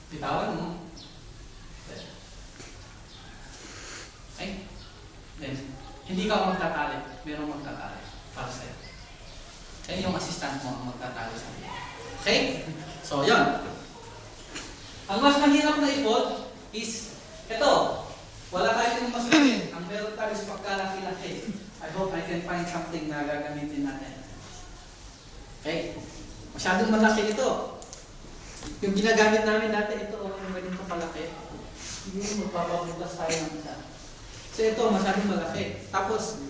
Bitawan mo. Okay? Then, hindi ka magtatali. Merong magtatali para sa'yo. Kaya yung assistant mo ang magtatali sa'yo. Okay? So, yun. Ang mas mahirap na i-fold is ito. Wala tayong mas mahirap. Ang meron tayo is pagkalaki-laki. I hope I can find something na gagamitin natin. Okay? Masyadong malaki ito. Yung ginagamit namin dati, ito, yung ganito kalaki. Hindi magpapabukas tayo ng isa. So ito, masyadong malaki. Tapos,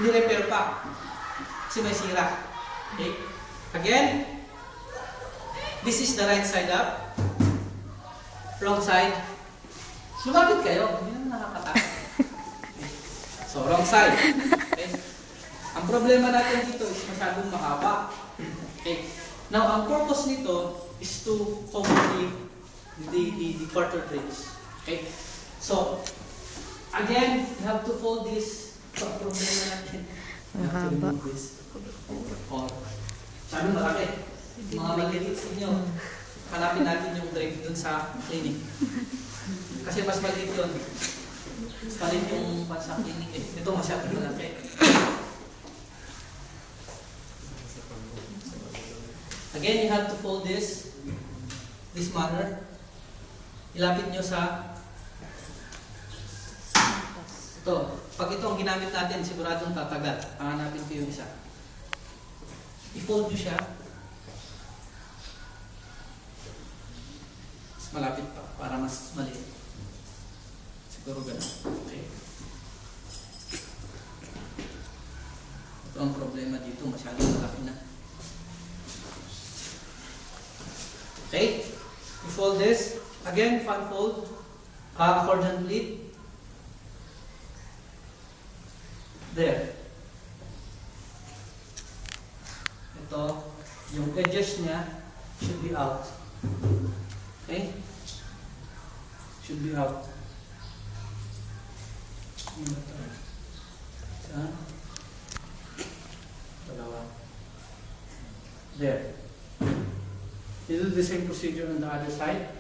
ni-repair pa. Kasi may sira. Okay? Again, this is the right side up. Wrong side. Lumapit kayo. Hindi naman nakakatakot. Okay. So, wrong side. Okay? Ang problema natin dito is masyadong mahaba. Okay. Now, ang purpose nito is to cover the quarter bridge. Okay? So, again, you have to fold this. So, ang problema natin, you have to remove this. Or, masyadong malaki. Mga maliliit ninyo, hanapin natin yung drape dun sa clinic. Kasi mas maliit yun. Mas maliit yung sa clinic eh. Ito masyadong malaki. Again, you have to fold this manner. Ilapit nyo sa ito. Pag ito ang ginamit natin, siguradong tatagal. Hanapin ko yung isa. I-fold nyo siya. Mas malapit pa, para mas maliit. Siguro gano'n. Okay. Ito ang problema dito, masyadong malaki na. Okay? You fold this. Again, fan fold. Accordion pleat. There. Ito, yung edges niya should be out. Okay? Should be out. Isa. Dalawa. There. You do the same procedure on the other side.